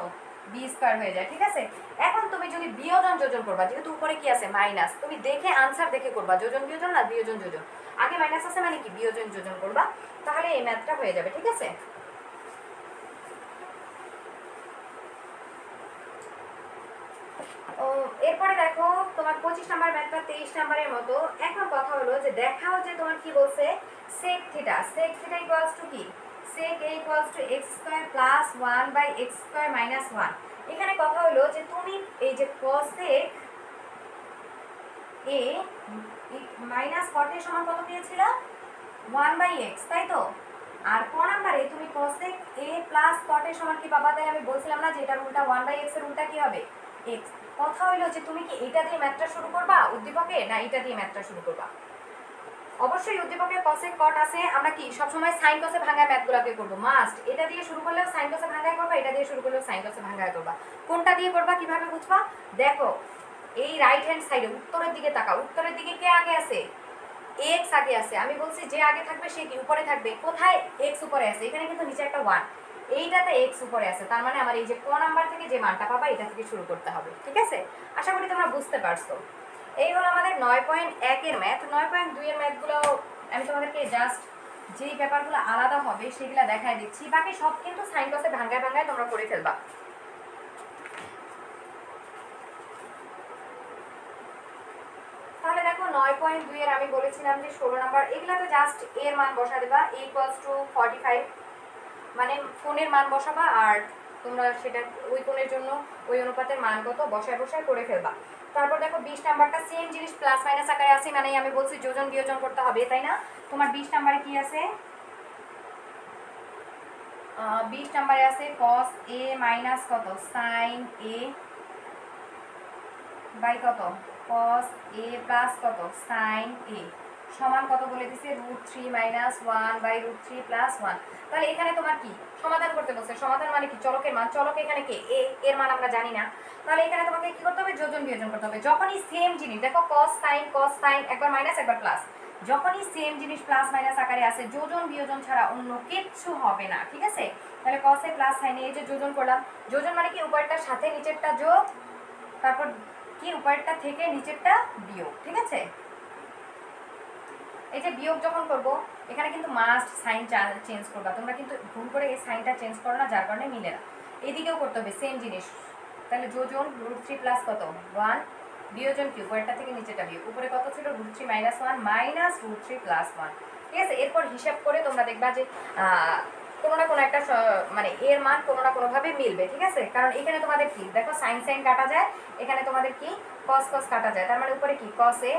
বি স্কোয়ার হয়ে যায়। ঠিক আছে, এখন তুমি যদি বিয়োজন যোজন করবা, যেহেতু উপরে কি আছে মাইনাস, তুমি দেখে আনসার দেখে করবা, যোজন বিয়োজন না বিয়োজন যোজন। আগে মাইনাস আছে মানে কি বিয়োজন যোজন করবা, তাহলে এই ম্যাথটা হয়ে যাবে। ঠিক আছে, ও এরপরে দেখো তোমার 25 নাম্বার ম্যাথটা 23 নাম্বারের মতো। এখন কথা হলো যে দেখাও যে তোমার কি বলছে, sec থিটা ইকুয়ালস টু কি, sec a equals to x square plus 1 by x square minus 1। এখানে কথা হলো যে তুমি এই যে cosec a minus cot a সমান কত পেয়েছিল? 1 বাই x, তাই তো? আর ক নাম্বারে তুমি cosec a plus cot a সমান কি পাবা? তাই আমি বলছিলাম না যে এটার উল্টা 1 বাই x এর উল্টা কি হবে? x। কথা হইলো যে তুমি কি এটা দিয়ে ম্যাথটা শুরু করবা উদ্দীপকে, না এটা দিয়ে ম্যাথটা শুরু করবা? অবশ্যই উদ্দীপকে cosec cot আছে, আমরা কি সবসময় sin cos এ ভাঙায় ম্যাথগুলোকে করব, মাস্ট। এটা দিয়ে শুরু করলেও sin cos এ ভাঙায় করবা, এটা দিয়ে শুরু করলেও sin cos এ ভাঙায় করবা। কোনটা দিয়ে করবা কিভাবে বুঝবা? দেখো এই রাইট হ্যান্ড সাইডে উত্তরের দিকে তাকাও, উত্তরের দিকে কে আগে আছে? x আগে আছে। আমি বলছি যে আগে থাকবে সে কি উপরে থাকবে। কোথায় x উপরে আছে? এখানে কিন্তু নিচে একটা 1, এইটাতে x উপরে আছে, তার মানে আমার এই যে ক নাম্বার থেকে যে মানটা পাবা এটা থেকে শুরু করতে হবে। ঠিক আছে, আশা করি তোমরা বুঝতে পারছো। এই হলো আমাদের 9.1 এর ম্যাথ। 9.2 এর ম্যাথগুলো আমি তোমাদেরকে জাস্ট যেই পেপারগুলো আলাদা হবে সেগুলো দেখাই দিচ্ছি, বাকি সব কিন্তু সাইন কসে ভাঙায় ভাঙায় তোমরা করে ফেলবা। তাহলে দেখো 9.2 এর আমি বলেছিলাম যে 16 নাম্বার, এগুলাতে জাস্ট এর মান বসা দেবা, a ইকুয়ালস টু 45, মানে কোণের মান বসাবা, আর তোমরা সেটা ওই কোণের জন্য ওই অনুপাতের মান কত বসায় বসায় করে ফেলবা। তারপর দেখো 20 নাম্বারটা সেম জিনিস প্লাস মাইনাস আকারে আছে, মানে আমি বলছি যোজন বিয়োজন করতে হবে, তাই না? তোমার 20 নাম্বারে কি আছে? 20 নাম্বারে আছে cos a মাইনাস কত sin a বাই কত cos a প্লাস কত sin a সমান কত বলে দিছে? √3 মাইনাস 1 বাই √3 প্লাস 1। তাহলে এখানে তোমার কি সমাধান করতে বলছে? সমাধান মানে কি চলকের মান, চলক এখানে কে? a, এর মান আমরা জানি না, তাহলে এখানে তোমাকে কি করতে হবে? যোজন বিয়োজন করতে হবে। যখনই সেম জিনিস, দেখো cos sin একবার মাইনাস একবার প্লাস, যখনই সেম জিনিস প্লাস মাইনাস আকারে আছে যোজন বিয়োজন ছাড়া অন্য কিচ্ছু হবে না। ঠিক আছে, তাহলে cos a plus sin a, এই যে যোজন করলাম, যোজন মানে কি উপরেরটার সাথে নিচেরটা যোগ, তারপর কি উপরেরটা থেকে নিচেরটা বিয়োগ। ঠিক আছে, এই যে বিয়োগ যখন করব এখানে কিন্তু মাস্ট সাইন চেঞ্জ করবা, তোমরা কিন্তু ভুল করে এই সাইনটা চেঞ্জ করো না, যার কারণে মিলে না। এদিকেও করতে হবে সেম জিনিস, তাহলে যোজন √3 প্লাস কত 1, বিয়োজন কি উপরেরটা থেকে নিচেরটা বিয়োগ, উপরে কত ছিল? √3 মাইনাস 1 মাইনাস √3 প্লাস 1। ঠিক আছে, এরপর হিসাব করে তোমরা দেখবা যে কোনো না কোনো একটা মানে এর মান কোনো না কোনোভাবে মিলবে। ঠিক আছে, কারণ এখানে তোমাদের কি দেখো সাইন সাইন কাটা যায়, এখানে তোমাদের কি কস কস কাটা যায়, তার মানে উপরে কি cos a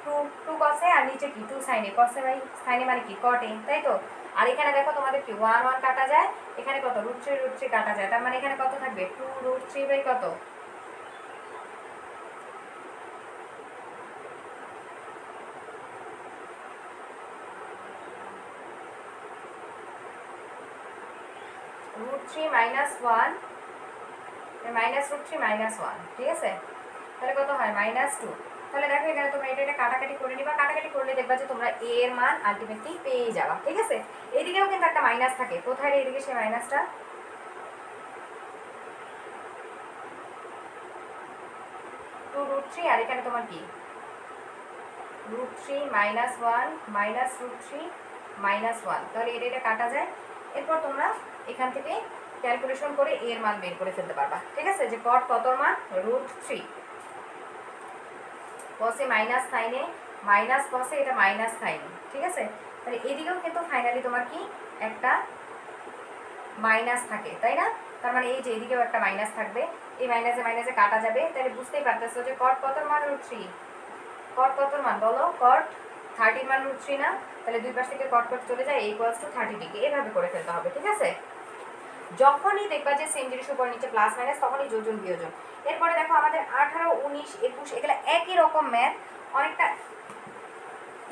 2 cos a আর নিচে কি 2 sin a, cos a by sin a মানে কি cot a, তাই তো? আর এখানে দেখো তোমাদের কি 1 1 কাটা যায়, এখানে কত √3 কাটা যায়, তার মানে এখানে কত থাকবে? 2√3 বাই কত √3 মাইনাস 1 মাইনাস √3 মাইনাস 1। ঠিক আছে, তাহলে কত হয়? -2। তাহলে দেখো এখানে তোমরা এটা কাটাকাটি করে নিবা, কাটাকাটি করলে দেখবা যে তোমরা a এর মান আলটিমেটলি পেয়ে যাবা। ঠিক আছে, এদিকেও কিন্তু একটা মাইনাস থাকে, কোথায় রে এদিকে সেই মাইনাসটা? 2√3, আর এখানে তোমার কি √3 মাইনাস 1 মাইনাস √3 মাইনাস 1, তাহলে এটা কাটা যায়। এরপর তোমরা এখান থেকে ক্যালকুলেশন করে এর মান বের করে ফেলতে পারবা। ঠিক আছে, যে কট কতর মান? √3, cos a minus sin a minus cos a, এটা মাইনাস sin a। ঠিক আছে, তাহলে এদিকেও কিন্তু ফাইনালি তোমার কি একটা মাইনাস থাকে, তাই না? তার মানে এই যে এদিকেও একটা মাইনাস থাকবে, এই মাইনাসে মাইনাসে কাটা যাবে, তাহলে বুঝতেই পারতেছো যে কট কতর মান? √3। কট কতর মান বলো? কট 30 মান √3 না? তাহলে দুই পাশ থেকে কট কট চলে যায়, ইকুয়ালস টু 30 ডিগ্রি, এভাবে করে ফেলতে হবে। ঠিক আছে, যখনই দেখবা যে সেম জিনিস উপর নিচে প্লাস মাইনাস তখনই যোজন বিয়োজন। এরপরে দেখো আমাদের 18 19 21 এগুলো একই রকম ম্যাথ, অনেকটা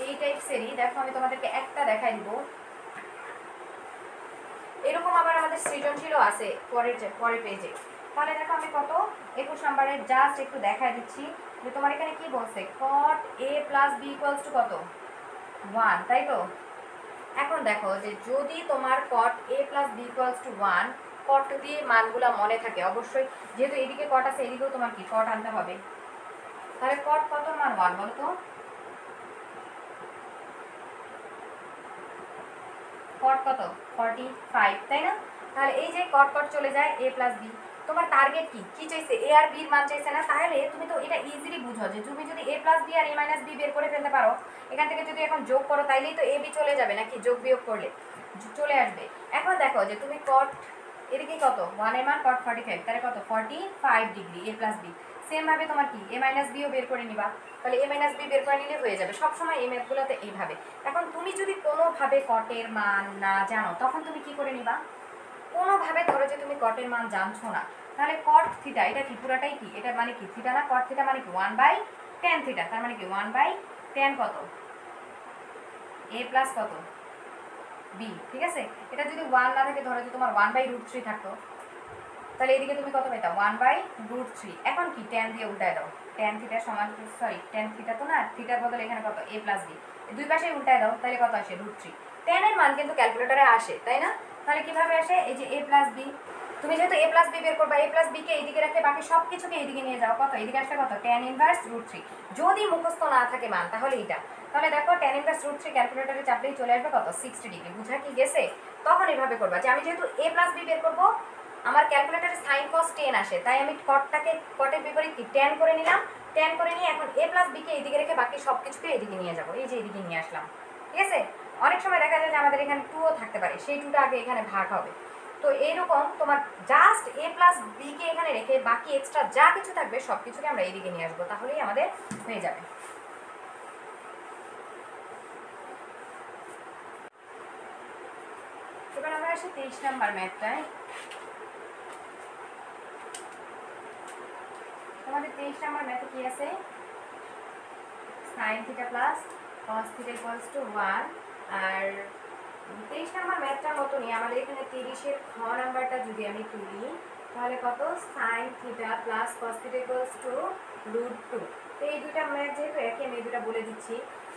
এই টাইপসেরই দেখো আমি তোমাদেরকে একটা দেখাই দিব। এরকম আবার আমাদের সৃজনশীলও আছে পরের পেজে। তাহলে দেখো আমি কত 21 নম্বরের জাস্ট একটু দেখাই দিচ্ছি যে তোমার এখানে কি বলছে, cot a plus b equals to কত 1, তাই তো। এখন দেখো যে যদি তোমার cot a plus b equals to 1 cot দিয়ে মানগুলা মনে থাকে, অবশ্যই যেহেতু এদিকে cot আছে এদিকেও তোমার কি cot আনতে হবে। তাহলে cot কত মান 1 বলো তো, cot কত 45, তাই না। তাহলে এই যে cot cot চলে যায় a plus b, তোমার টার্গেট কি চাইছে, a আর b এর মান চাইছে না। তাহলে তুমি তো এটা ইজিলি বুঝো যে তুমি যদি a plus b R a minus b বের করে ফেলতে পারো, এখান থেকে যদি এখন যোগ করো তাইলেই তো a b চলে যাবে, নাকি যোগ বিয়োগ করলে চলে আসবে। এখন দেখো যে তুমি cot এদিকে কত 1 এর মান cot 45, তাহলে কত 45 degree a plus b। Same ভাবে তোমার কি a minus b ও বের করে নিবা, তাহলে a minus b বের করে নিলে হয়ে যাবে। সব সময় এই ম্যাথগুলোতে এইভাবে। এখন তুমি যদি কোনোভাবে কটের মান না জানো তখন তুমি কি করে নিবা, কোনোভাবে ধরো যে তুমি কটের মান জানছো না, তাহলে cot থিটা এটা কি পুরাটাই কি, এটা মানে কি থিটা না, cot থিটা মানে কি 1/tan থিটা, তার মানে কি 1/tan কত a প্লাস কত b, ঠিক আছে। এটা যদি 1 না থাকে, ধরো যে তোমার 1/√3 থাকতো, তাহলে এদিকে তুমি কত পেতাম 1/√3। এখন কি tan দিয়ে উল্টায় দাও, tan থিটা সমান, সরি tan থিটা তো না, থিটার বদলে এখানে কত a প্লাস b, দুই পাশে উল্টায় দাও, তাহলে কত আসে √3। tan এর মান কিন্তু ক্যালকুলেটরে আসে, তাই না। তাহলে কিভাবে আসে, এই যে a প্লাস b, তুমি যেহেতু a প্লাস b বের করবা, a প্লাস b কে এইদিকে রাখে বাকি সব কিছুকে এইদিকে নিয়ে যাও, কত এদিকে আসলে কত tan ইনভার্স √3। যদি মুখস্থ না থাকে মান তাহলে এটা, তাহলে দেখো tan ইনভার্স √3 ক্যালকুলেটরে চাপলেই চলে আসবে কত 60 ডিগ্রি, বুঝা কি গেছে। তখন এভাবে করবা যে আমি যেহেতু a প্লাস b বের করবো, আমার ক্যালকুলেটরে sin cos tan আসে, তাই আমি কটটাকে কটের বিপরীত কি tan করে নিলাম, tan করে নিয়ে এখন a প্লাস b কে এইদিকে রেখে বাকি সব কিছুকে এইদিকে নিয়ে যাবো, এই যে এইদিকে নিয়ে আসলাম, ঠিক আছে। অনেক সময় দেখা যায় যে আমাদের এখানে 2ও থাকতে পারে, সেই 2টা আগে এখানে ভাগ হবে। তো এইরকম তোমার জাস্ট a প্লাস b কে এখানে রেখে বাকি এক্সট্রা যা কিছু থাকবে সব কিছুকে আমরা এইদিকে নিয়ে আসবো, তাহলেই আমাদের হয়ে যাবে। এবার আমরা আসি 23 নাম্বার ম্যাথটায়। তোমাদের 23 নাম্বার ম্যাথে কি আছে, sin theta plus cos theta equals to 1। আর 23 নাম্বার ম্যাথটার মতনই আমাদের এখানে 30-এর খ নাম্বারটা যদি আমি তুলি, তাহলে কত sin theta plus cos theta equals two √2। তো এই দুইটা ম্যাথ যেহেতু একই, আমি এই দুটা বলে দিচ্ছি।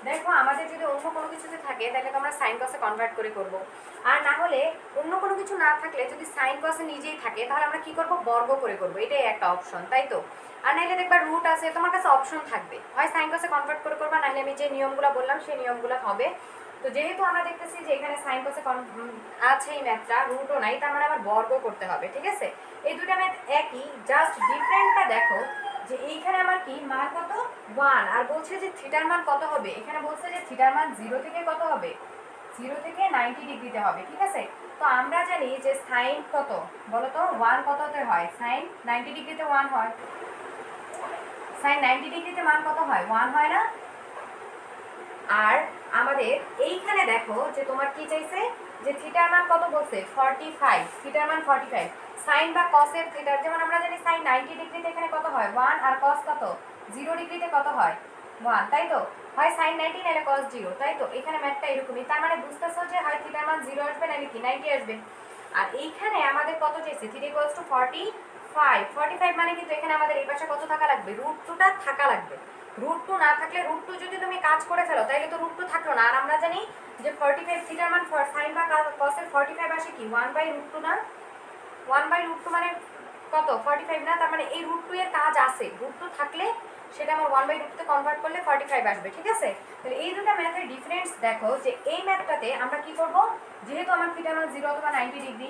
দেখো আমাদের যদি অন্য কোনো কিছুতে থাকে তাহলে তো আমরা সাইন কসে কনভার্ট করে করব, আর না হলে অন্য কোনো কিছু না থাকলে যদি সাইন কসে নিজেই থাকে তাহলে আমরা কি করব, বর্গ করে করব, এটাই একটা অপশন, তাই তো। আর নাইলে দেখবা রুট আছে, তোমার কাছে অপশন থাকবে, হয় সাইন কসে কনভার্ট করে করবা, নাহলে আমি যে নিয়মগুলো বললাম সেই নিয়মগুলো হবে। তো যেহেতু আমরা দেখতেছি যে এখানে সাইন কসে আছে এই ম্যাথটা, রুটও নাই, তার মানে আমার বর্গ করতে হবে, ঠিক আছে। এই দুটো ম্যাথ একই, জাস্ট ডিফারেন্টটা দেখো যে এইখানে আমার কি মান কত 1, আর বলছে যে থিটার মান কত হবে, এখানে বলছে যে থিটার মান 0 থেকে কত হবে, 0 থেকে 90 ডিগ্রিতে হবে, ঠিক আছে। তো আমরা জানি যে সাইন কত বলো তো 1 কততে হয়, সাইন 90 ডিগ্রিতে 1 হয়, সাইন 90 ডিগ্রিতে মান কত হয় 1 হয় না। আর আমাদের এইখানে দেখো যে তোমার কি চাইছে, যে থিটার মান কত বলছে 45, থিটার মান 45। সাইন বা কসের থিটার, যেমন আমরা জানি সাইন 90 ডিগ্রিতে এখানে কত হয় 1, আর কস কত 0 ডিগ্রিতে কত হয় 1, তাই তো। হয় সাইন 90 নাহলে কস 0, তাই তো। এখানে ম্যাথটা এরকমই, তার মানে বুঝতেছো যে হয় থিটার মান 0 আসবে নাহলে কি 90 আসবে। আর এইখানে আমাদের কত চাইছে, থিটা ইকুয়ালস টু 45 মানে কিন্তু এখানে আমাদের এই পাশে কত থাকা লাগবে, √2টা থাকা লাগবে। √2 না থাকলে, √2 যদি তুমি কাজ করে ফেলো তাহলে তো √2 থাকলো না। আর আমরা জানি যে 45 থিটার মান সাইন বা কসের 45 আসে কি 1/√2 না, 1/√2 মানে কত 45 না, তার মানে এই √2 এর কাজ আছে, √2 থাকলে সেটা আমার 1/√2 তে কনভার্ট করলে 45 আসবে, ঠিক আছে। তাহলে এই দুটো ম্যাথের ডিফারেন্স দেখো যে এই ম্যাথটাতে আমরা কি করব, যেহেতু আমার থিটার মান 0 অথবা 90 ডিগ্রি,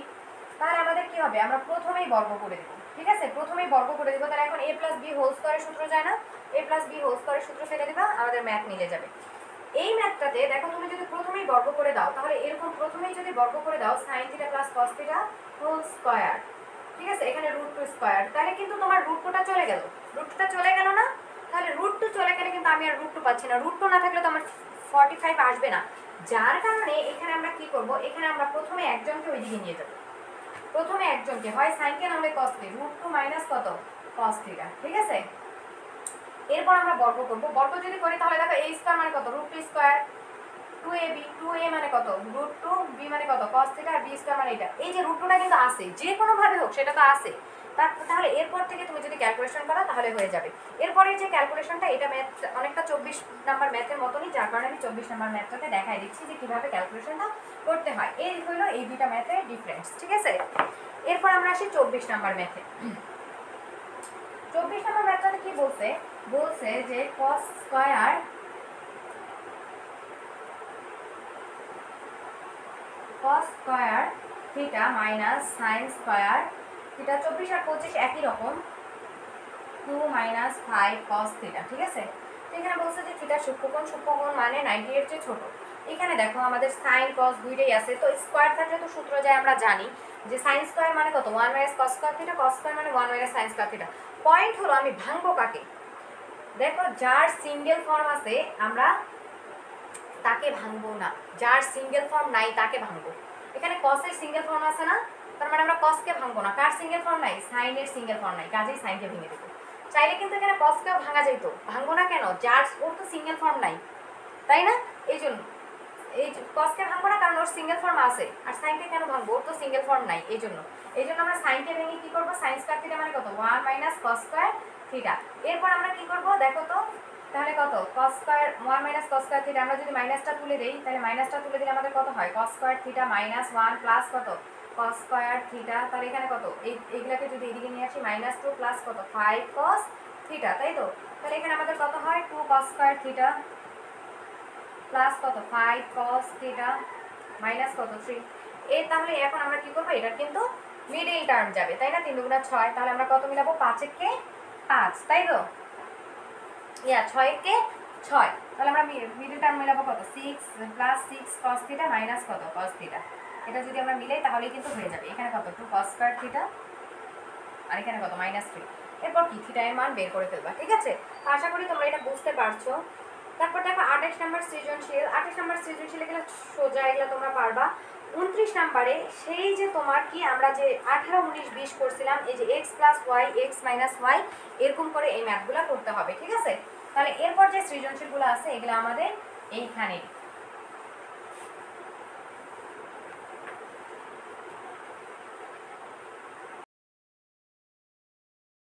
তাহলে আমাদের কি হবে, আমরা প্রথমেই বর্গ করে দেব, ঠিক আছে, প্রথমেই বর্গ করে দেব। তাহলে এখন a + b হোল স্কয়ারের সূত্র যায় না, a + b হোল স্কয়ারের সূত্র ফেলে দিবা, আমাদের ম্যাথ মিলে যাবে। এই ম্যাথটাতে দেখো তুমি যদি প্রথমেই বর্গ করে দাও, তাহলে এরকম প্রথমেই যদি বর্গ করে দাও sin theta plus cos theta whole square, ঠিক আছে, এখানে √2 স্কয়ার, তাহলে কিন্তু তোমার √2টা চলে গেল, √2টা চলে গেল না। তাহলে √2 চলে গেলে কিন্তু আমি আর √2 পাচ্ছি না, √2 না থাকলে তো আমার 45 আসবে না। যার কারণে এখানে আমরা কি করব, এখানে আমরা প্রথমে একজনকে ওইদিকে নিয়ে যাব, প্রথমে একজনকে হয় সাইনকে না হলে কসকে, √2 মাইনাস কত cos থিটা, ঠিক আছে। এরপর আমরা বর্গ করবো, বর্গ যদি করি তাহলে দেখো a স্কয়ার মানে কত √2 স্কয়ার, 2ab, 2a মানে কত √2, b মানে কত cos θ, আর b স্কয়ার মানে এটা। এই যে √2টা কিন্তু আছে, যে কোনো ভাবে হোক সেটা তো আছে। তাহলে এরপর থেকে তুমি যদি ক্যালকুলেশন করো তাহলে হয়ে যাবে। এরপরে যে ক্যালকুলেশনটা, এটা ম্যাথ অনেকটা 24 নাম্বার ম্যাথের মতনই, যার কারণে আমি 24 নাম্বার ম্যাথটাকে দেখাই দিচ্ছি যে কিভাবে ক্যালকুলেশনটা করতে হয়। এই হলো এই দুইটা ম্যাথের ডিফারেন্স, ঠিক আছে। এরপর আমরা আসি 24 নাম্বার ম্যাথে। 24 নাম্বার ম্যাথটাতে কি বলছে, বলছে যে cos square theta minus sine square theta, 24 আর 25 একই রকম, 2 - 5 cos থিটা, ঠিক আছে। তো এখানে বলছে যে থিটার সূক্ষ্মকোণ মানে 90 এর চেয়ে ছোট। এখানে দেখো আমাদের সাইন কস দুইটাই আছে, তো স্কয়ার থাকলে তো সূত্র যায় আমরা জানি যে সাইন স্কয়ার মানে কত 1 - cos square theta, cos square মানে 1 - sin স্কয়ার থিটা। পয়েন্ট হলো আমি ভাঙবো কাকে, দেখো যার সিঙ্গেল ফর্ম আছে আমরা তাকে ভাঙবো না, যার সিঙ্গেল ফর্ম নাই তাকে ভাঙবো। এখানে কসের সিঙ্গেল ফর্ম আছে না, তার মানে আমরা কসকে ভাঙবো না। কার সিঙ্গেল ফর্ম নাই, সাইনের সিঙ্গেল ফর্ম নাই, কাজেই সাইনকে ভেঙে দেবো। চাইলে কিন্তু এখানে কসকেও ভাঙা যেত, ভাঙবো না কেন, যার ওর তো সিঙ্গেল ফর্ম নাই, তাই না। এই জন্য এই কসকে ভাঙবো না, কারণ ওর সিঙ্গেল ফর্ম আছে। আর সাইনকে কেন ভাঙবো, ওর তো সিঙ্গেল ফর্ম নাই, এই জন্য আমরা সাইনকে ভেঙে কি করবো, সাইন স্কয়ার থিটা মানে কত 1 - cos স্কয়ার থিটা। এরপর আমরা কি করবো দেখো তো, তাহলে কত cos square 1 - cos square theta, আমরা যদি মাইনাসটা তুলে দেই তাহলে মাইনাসটা তুলে দিলে আমাদের কত হয় cos স্কয়ার থিটা -1 প্লাস কত cos স্কয়ার থিটা। তাহলে এখানে কত এইগুলাকে যদি এদিকে নিয়ে আসি -2 প্লাস কত 5 cos থিটা, তাই তো। তাহলে এখানে আমাদের কত হয় 2 cos স্কয়ার থিটা প্লাস কত 5 cos থিটা মাইনাস কত 3। তাহলে এখন আমরা কি করবো, এটার কিন্তু মিডল টার্ম যাবে, তাই না, 3 × 6। তাহলে আমরা কত মিলাবো, 5 কে 5, তাই তো, 6 কে 6। তাহলে আমরা মিডল টার্ম মিলাবো কত 6 প্লাস 6 cos থিটা মাইনাস কত cos থিটা। এটা যদি আমরা মিলাই তাহলেই কিন্তু হয়ে যাবে। এখানে কত 2 cos স্কয়ার থিটা আর এখানে কত -3। এরপর কি থিটা এর মান বের করে ফেলবা, ঠিক আছে। আশা করি তোমরা এটা বুঝতে পারছো। তারপর দেখো 28 নাম্বার সৃজনশীল, 28 নাম্বার সৃজনশীল এগুলো সোজা, এগুলো তোমরা পারবা। 29 নাম্বারে সেই যে তোমার কি আমরা যে 18, 19, 20 করছিলাম, এই যে x + y x - y এরকম করে এই ম্যাথগুলো করতে হবে, ঠিক আছে। তাহলে এরপর যে সৃজনশীলগুলো আছে এগুলো আমাদের এইখানে